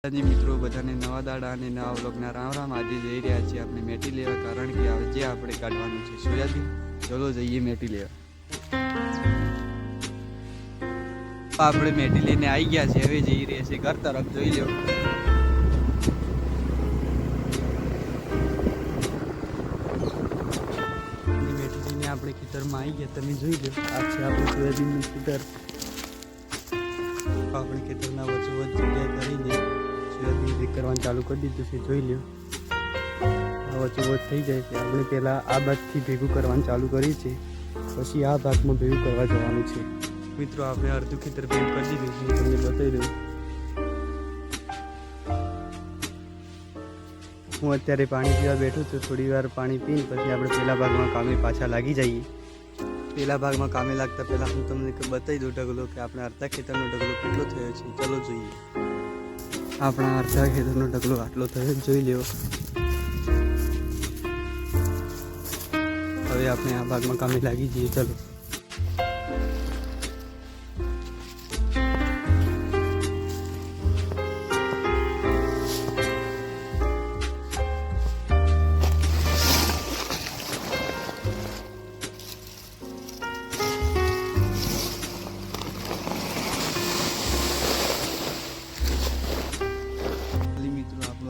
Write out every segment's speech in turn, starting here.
જી મિત્રો બધાને નવા દાડા અને નવા વ્લોગના રામ રામ। આજે જઈ રહ્યા છીએ આપણે મેથી લેવા, કારણ કે આજે આપણે કાઢવાનું છે સોયાબીન। ચલો જઈએ મેથી લેવા। આપણે મેથી લઈને આવી ગયા છે, હવે જઈ રહ્યા છીએ ઘર તરફ। જોઈ લો મેથી લઈને આપણે ખેતરમાં આવી ગયા, તમે જોઈ લો આ છે આપણું સોયાબીનનું ખેતર। આપણે ખેતરના વચ્ચોવચ્ચ જગ્યાએ કરીને સોયાબીન ભેગ કરવાનું ચાલુ કરી દીધું છે। જોઈ લો આ વચ્ચોવચ્ચ થઈ જાય છે। આપણે પહેલાં આ ભાગથી ભેગું કરવાનું ચાલુ કરી છે, પછી આ ભાગમાં ભેગું કરવા જવાનું છે। મિત્રો આપણે અડધું ખેતર ભેગું કરી દીધું છે, તમને બતાવી દઉં। હું અત્યારે પાણી પીવા બેઠું છું, થોડી વાર પાણી પીને પછી આપણે પહેલા ભાગમાં કામે પાછા લાગી જઈએ। પહેલા ભાગમાં કામે લાગતા પહેલાં હું તમને બતાવી દઉં ઢગલો કે આપણે અડધા ખેતરનો ઢગલો કેટલો થયો છે। ચલો જોઈએ। આપણા અડધા ખેતરનો ઢગલો આટલો થયો, જોઈ લ્યો। હવે આપણે આ ભાગમાં કામે લાગી જઈએ, ચલો।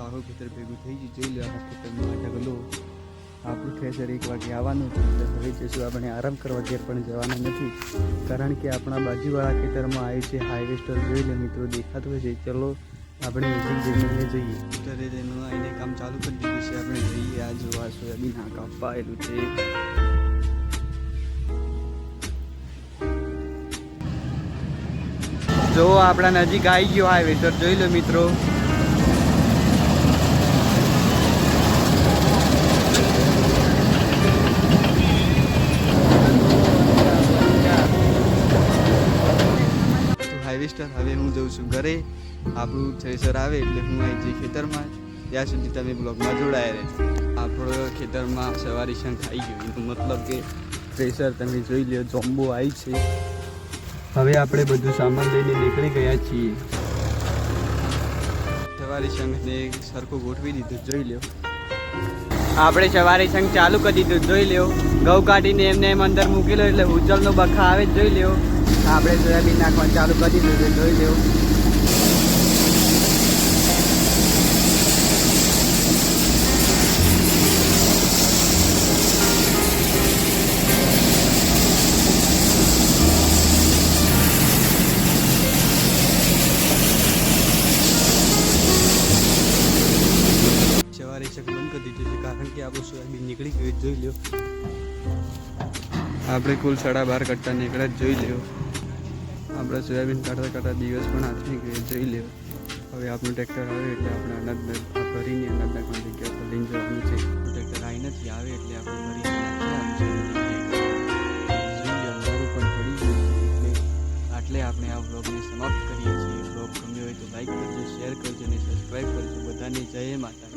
આખું ખેતર ભેગું થઈ ગયું, જોઈ લો આખા ખેતરમાં ઢગલો। આપણું થ્રેશર 1 વાગે આવવાનું છે, એટલે હવે જઈશું આપણે આરામ કરવા। ઘેર પણ જવાના નથી, કારણ કે આપણા બાજુવાળા ખેતરમાં આવ્યું છે હાર્વેસ્ટર। જોઈ લો મિત્રો, દેખાતું હશે। ચલો આપણે નજીક જઈને જોઈએ। ખેતરે તેનું આવીને કામ ચાલુ કરી દીધું છે, આપણે જોઈએ। આ જોવા સોયાબીન આ કાપવા આવેલું છે। જો આપણા નજીક આવી ગયો હાર્વેસ્ટર, જોઈ લો મિત્રો। હાર્વેસ્ટર હવે હું જઉં છું ઘરે। આપણું થ્રેશર આવે એટલે હું આવી જઈ ખેતરમાં, ત્યાં સુધી તમે બ્લોગમાં જોડાયા રહેજો। આપણો ખેતરમાં સવારી શંખ આવી ગયો, એનો મતલબ કે થ્રેશર તમે જોઈ લો જોમ્બો આવી છે। હવે આપણે બધું સામાન લઈને નીકળી ગયા છીએ। સવારી શંખને સરખું ગોઠવી દીધું, જોઈ લો। આપણે સવારી શંખ ચાલુ કરી દીધું, જોઈ લો। ઘઉં કાઢીને એમને એમ અંદર મૂકેલો એટલે ઉજ્જવલનો બખા આવે, જોઈ લો। આપણે સોયાબીન નાખવાનું ચાલુ કરી દીધું છે, જોઈ લો। સવારે શક બંધ કરી દીધું છે, કારણ કે આપણું સોયાબીન નીકળી ગયું, જોઈ લો। આપણે કુલ 12.5 કટ્ટા નીકળ્યા, જોઈ લો। આપણે સોયાબીન કાઢતા કાઢતા દિવસ પણ હાથની ગયો, જોઈ લો। હવે આપણું ટ્રેક્ટર આવે એટલે આપણે અનાજ ભરીને અનાજ નાખવાની જગ્યા પર લઈને જવાનું છે। ટ્રેક્ટર આવી નથી આવે એટલે આપણે ભરીને અંધારું પણ પડી ગયું છે, એટલે આટલે આપણે આ વ્લોગને સમાપ્ત કરીએ છીએ। વ્લોગ ગમ્યો હોય તો લાઈક કરજો, શેર કરજો અને સબસ્ક્રાઈબ કરજો। બધાને જય માતા।